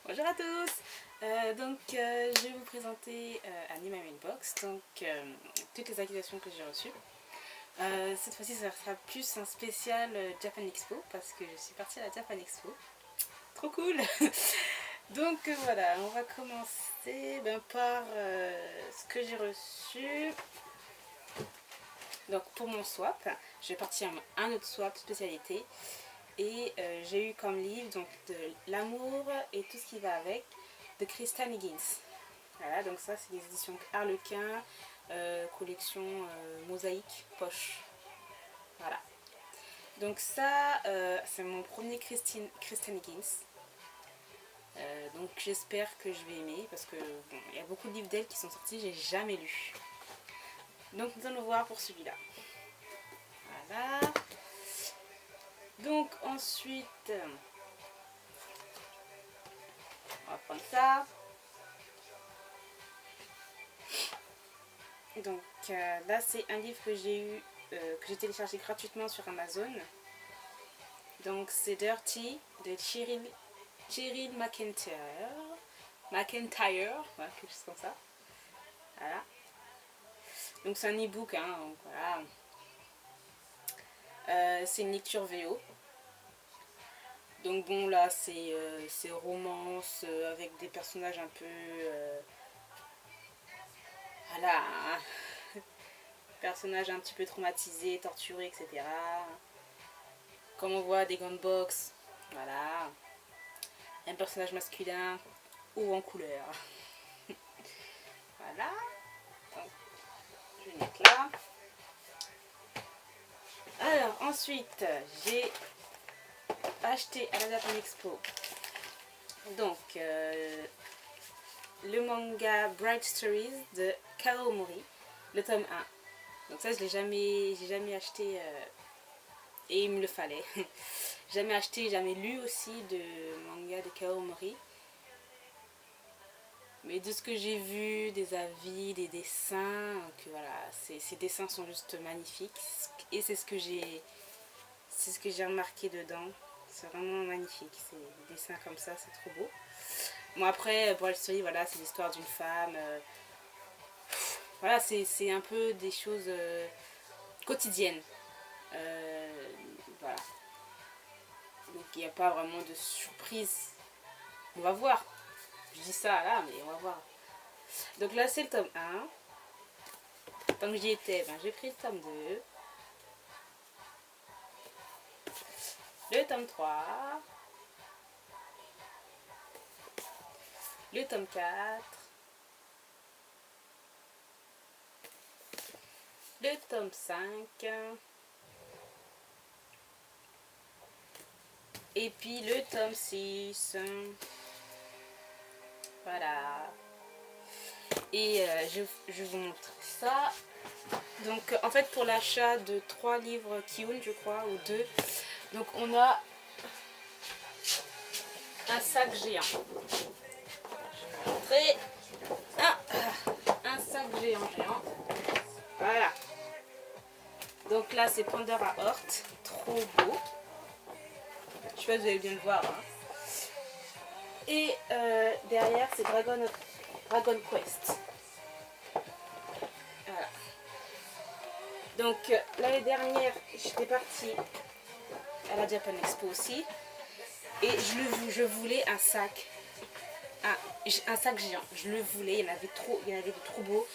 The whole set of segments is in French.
Bonjour à tous. Je vais vous présenter Anima Mailbox, toutes les activations que j'ai reçues. Cette fois-ci ça sera plus un spécial Japan Expo parce que je suis partie à la Japan Expo. Trop cool. Voilà, on va commencer par ce que j'ai reçu. Donc pour mon swap, je vais partir à un autre swap spécialité. Et j'ai eu comme livre de l'amour et tout ce qui va avec de Kristen Higgins. Voilà, donc ça c'est des éditions Harlequin, collection mosaïque poche. Voilà. Donc ça c'est mon premier Kristen Higgins. Donc j'espère que je vais aimer parce que bon, il y a beaucoup de livres d'elle qui sont sortis, j'ai jamais lu. Donc nous allons voir pour celui-là. Voilà. Donc ensuite, on va prendre ça. Donc là c'est un livre que j'ai eu, que j'ai téléchargé gratuitement sur Amazon. Donc c'est Dirty de Cheryl McIntyre, voilà, quelque chose comme ça. Voilà. Donc c'est un e-book, hein, donc voilà. C'est une lecture VO. Donc bon là c'est romance avec des personnages un peu voilà, personnages un petit peu traumatisés, torturés, etc. Comme on voit des gunbox, voilà, un personnage masculin ou en couleur. Voilà, donc je vais mettre là. Alors ensuite j'ai acheté à la Japan Expo donc le manga Bright Stories de Kao Mori, le tome 1. Donc ça j'ai jamais acheté et il me le fallait. Jamais acheté, jamais lu aussi de manga de Kao Mori. Mais de ce que j'ai vu, des avis, des dessins, que voilà, ces dessins sont juste magnifiques. Et c'est ce que j'ai remarqué dedans. C'est vraiment magnifique. Des dessins comme ça, c'est trop beau. Bon après, Bright Story, voilà, c'est l'histoire d'une femme. Voilà, c'est un peu des choses quotidiennes. Voilà. Donc il n'y a pas vraiment de surprise. On va voir. Je dis ça là, mais on va voir. Donc là, c'est le tome 1. Tant que j'y étais, j'ai pris le tome 2. Le tome 3. Le tome 4. Le tome 5. Et puis le tome 6. Voilà. Et je vous montre ça. Donc en fait pour l'achat de 3 livres Kiun je crois, ou 2, donc on a un sac géant. Je vais vous montrer. Un sac géant. Voilà. Donc là c'est Pandora Heart, trop beau. Je sais pas si vous allez bien le voir. Hein. Et derrière c'est Dragon Quest. Voilà. Donc l'année dernière j'étais partie à la Japan Expo aussi. Et je voulais un sac. Un sac géant. Je le voulais. Il y en avait de trop beaux.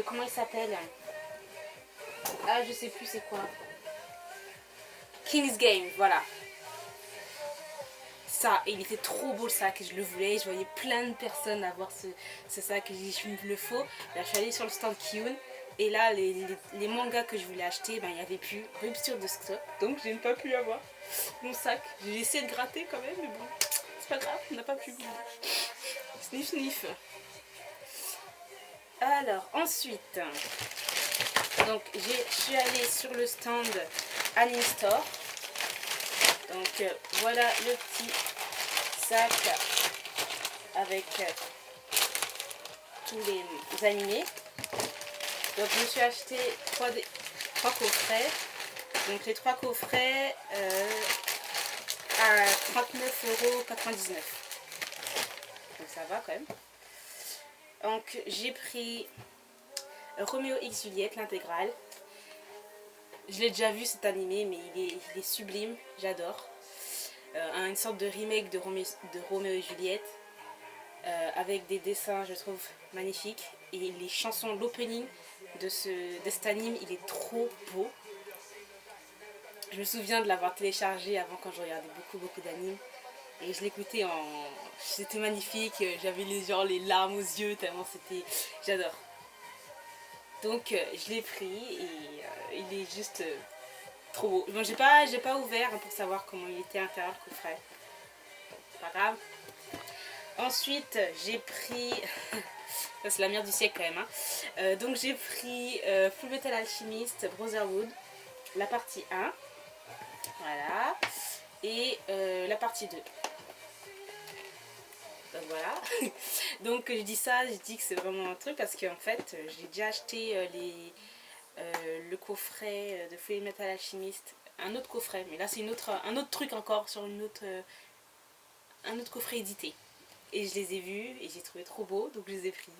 Comment il s'appelle? Ah, je sais plus c'est quoi. King's Game, voilà. Ça, il était trop beau le sac, je le voulais, je voyais plein de personnes avoir ce sac, et j'ai dit, il me le faut. Là, je suis allée sur le stand Kiun, et là, les mangas que je voulais acheter, il n'y avait plus, rupture de stock, donc je n'ai pas pu avoir mon sac. J'ai essayé de gratter quand même, mais bon, c'est pas grave, on n'a pas pu. Sniff sniff. Alors, ensuite, donc je suis allée sur le stand Anime Store. Donc voilà le petit sac avec tous les animés. Donc je me suis acheté 3 coffrets. Donc les 3 coffrets, à 39,99 €. Donc ça va quand même. Donc j'ai pris Roméo X Juliette, l'intégrale. Je l'ai déjà vu cet animé, mais il est sublime, j'adore. Une sorte de remake de Roméo et Juliette, avec des dessins, je trouve, magnifiques. Et les chansons, l'opening de cet anime, il est trop beau. Je me souviens de l'avoir téléchargé avant, quand je regardais beaucoup d'animes. Et je l'écoutais en... C'était magnifique, j'avais les larmes aux yeux, tellement c'était... J'adore. Donc je l'ai pris et il est juste trop beau. Bon, j'ai pas ouvert pour savoir comment il était à l'intérieur le coffret. Pas grave. Ensuite, j'ai pris... Ça, c'est la merde du siècle quand même. Hein. Donc j'ai pris Fullmetal Alchemist Brotherhood, la partie 1. Voilà. Et la partie 2. Donc voilà. Donc je dis ça, je dis que c'est vraiment un truc parce qu'en fait, j'ai déjà acheté le coffret de Fullmetal Alchemist. Un autre coffret, mais là c'est un autre truc encore sur un autre coffret édité. Et je les ai vus et j'ai trouvé trop beau, donc je les ai pris.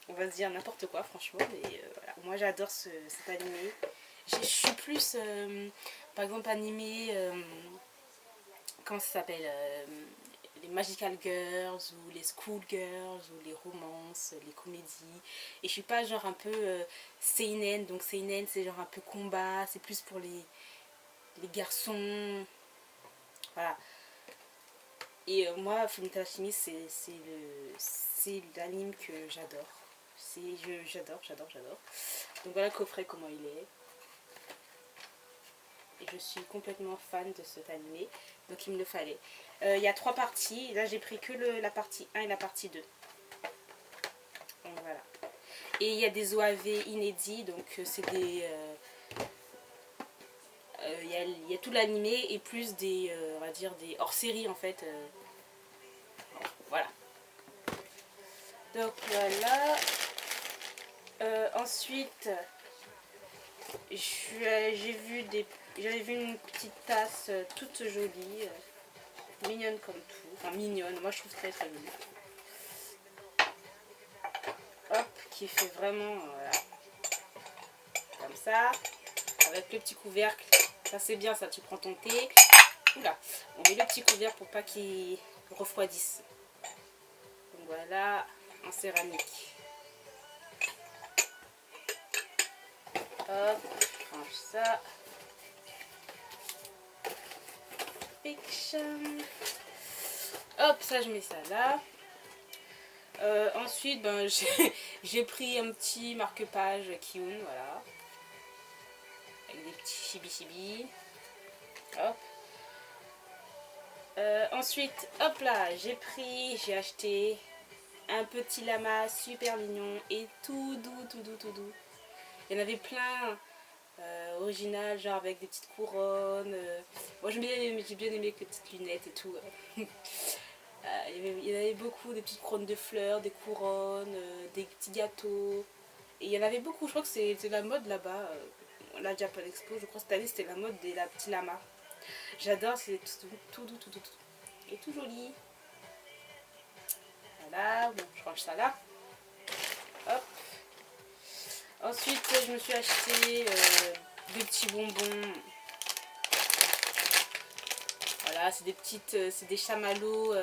On va se dire n'importe quoi, franchement, mais voilà. Moi j'adore cet animé. Je suis plus, par exemple, animé, comment ça s'appelle, les Magical Girls ou les School Girls ou les romances, les comédies. Et je suis pas genre un peu seinen, donc seinen c'est genre un peu combat, c'est plus pour les garçons. Voilà. Et moi, Fullmetal Alchemist, c'est l'anime que j'adore. J'adore. Donc voilà le coffret, comment il est. Et je suis complètement fan de cet animé. Donc il me le fallait. Il y a 3 parties. Là, j'ai pris que la partie 1 et la partie 2. Donc voilà. Et il y a des OAV inédits. Donc c'est des... il y a tout l'animé et plus des, on va dire, des hors-série en fait. Voilà. Donc voilà. Ensuite, j'avais vu une petite tasse toute jolie, mignonne comme tout. Enfin mignonne, moi je trouve très mignonne. Hop, qui fait vraiment voilà, comme ça, avec le petit couvercle. Ça c'est bien, ça tu prends ton thé. Oula, on met le petit couvercle pour pas qu'il refroidisse. Donc voilà, en céramique. Hop, je range ça. Fiction. Hop, ça je mets ça là. Ensuite, ben, j'ai pris un petit marque-page Kiun, voilà. Avec des petits chibi-chibi. Hop. Ensuite, hop là, j'ai acheté un petit lama super mignon et tout doux. Il y en avait plein, original, genre avec des petites couronnes. Moi j'ai bien aimé avec les petites lunettes et tout. Il y en avait beaucoup, des petites couronnes de fleurs, des couronnes, des petits gâteaux. Et il y en avait beaucoup, je crois que c'était la mode là-bas, la Japan Expo, je crois que cette année c'était la mode des petits lamas. J'adore, c'est tout doux. Et tout joli. Voilà, bon, je range ça là. Hop. Ensuite, je me suis acheté des petits bonbons. Voilà, c'est des chamallows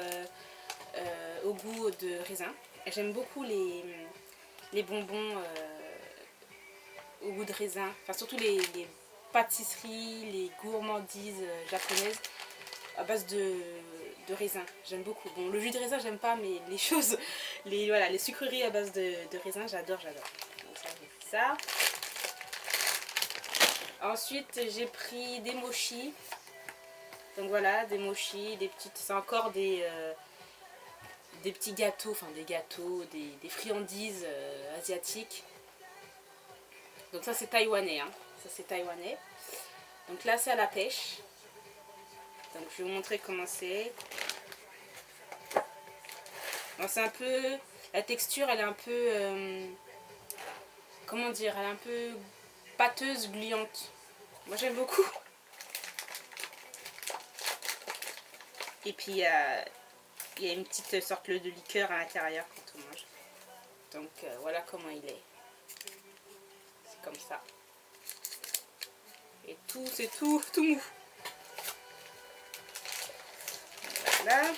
au goût de raisin. J'aime beaucoup les bonbons au goût de raisin. Enfin, surtout les pâtisseries, les gourmandises japonaises à base de raisin. J'aime beaucoup. Bon, le jus de raisin, j'aime pas, mais les choses, voilà, les sucreries à base de raisin, j'adore. Donc ça, j'ai pris ça. Ensuite, j'ai pris des mochis. Donc voilà, des mochis, des petites... C'est encore des petits gâteaux, enfin des gâteaux, des friandises asiatiques. Donc ça, c'est taïwanais. Hein. Ça, c'est taïwanais. Donc là, c'est à la pêche. Donc je vais vous montrer comment c'est. C'est un peu... La texture, elle est un peu... comment dire? Elle est un peu pâteuse, gluante. Moi, j'aime beaucoup. Et puis il y a une petite sorte de liqueur à l'intérieur quand on mange. Donc voilà comment il est. C'est comme ça. Et tout, c'est tout mou. Voilà.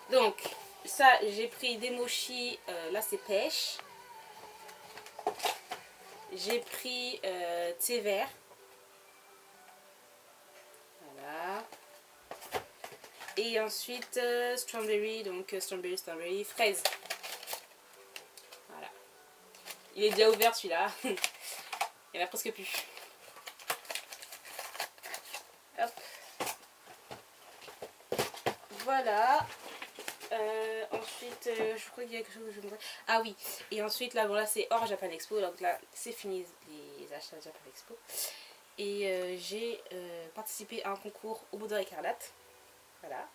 Donc, ça, j'ai pris des mochis. Là, c'est pêche. J'ai pris thé vert. Voilà. Et ensuite, strawberry. Donc, strawberry, fraise. Voilà. Il est déjà ouvert celui-là. Il n'y en a presque plus. Hop. Voilà. Ensuite, je crois qu'il y a quelque chose que je me... Ah oui. Et ensuite, là, bon, là, c'est hors Japan Expo. Donc là, c'est fini les achats de Japan Expo. Et j'ai participé à un concours au Bouddha écarlate. Voilà.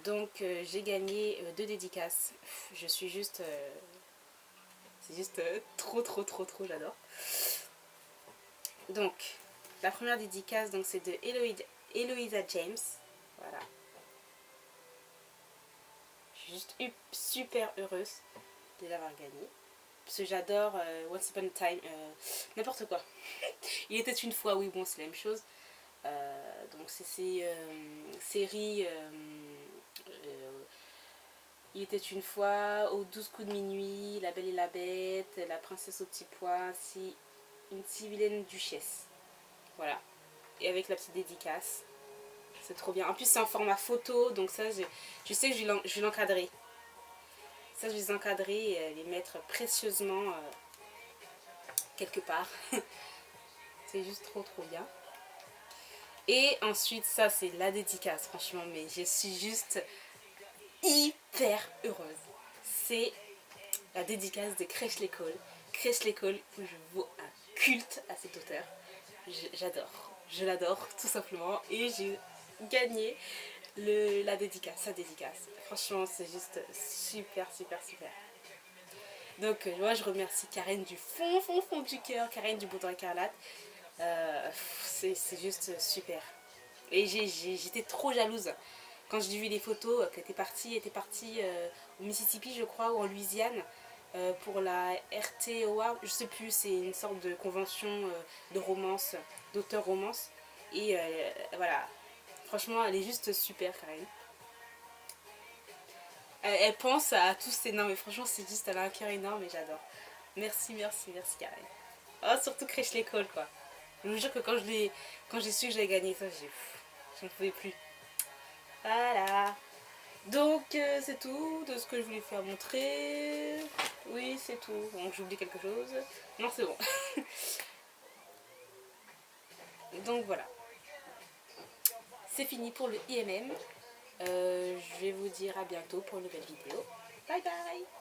Donc, j'ai gagné 2 dédicaces. Je suis juste... c'est juste trop, j'adore. Donc, la première dédicace, donc c'est de Eloisa James. Voilà. Je suis juste super heureuse de l'avoir gagné. Parce que j'adore Once Upon a Time, n'importe quoi. Il était une fois, oui, bon, c'est la même chose. Donc, c'est ces séries. Il était une fois, aux 12 coups de minuit, La Belle et la Bête, La Princesse au petit pois, ainsi une si vilaine duchesse. Voilà. Et avec la petite dédicace. C'est trop bien. En plus, c'est en format photo, donc ça, je sais que je vais l'encadrer. Ça, je vais les encadrer et les mettre précieusement quelque part. C'est juste trop bien. Et ensuite, ça, c'est la dédicace, franchement, mais je suis juste hyper heureuse. C'est la dédicace de Crèche l'école. Crèche l'école où je vaux un culte à cet auteur. J'adore. Je l'adore, tout simplement. Et j'ai gagné sa dédicace. Franchement, c'est juste super. Donc, moi, je remercie Karen du fond du cœur, Karen du Bouddha écarlate. C'est juste super. Et j'étais trop jalouse quand j'ai vu les photos qu'elle était partie au Mississippi, je crois, ou en Louisiane, pour la RT Award. Je sais plus, c'est une sorte de convention de romance, d'auteur romance. Et voilà, franchement, elle est juste super, Karen. Elle pense à tous ces... Non, mais franchement, c'est juste, elle a un cœur énorme et j'adore. Merci, Karen. Oh, surtout Crèche l'école, quoi. Je vous jure que quand j'ai su que j'avais gagné ça, j'en pouvais plus. Voilà. Donc, c'est tout de ce que je voulais faire montrer. Oui, c'est tout. Donc, j'oublie quelque chose. Non, c'est bon. Donc, voilà. C'est fini pour le IMM. Je vais vous dire à bientôt pour une nouvelle vidéo. Bye bye.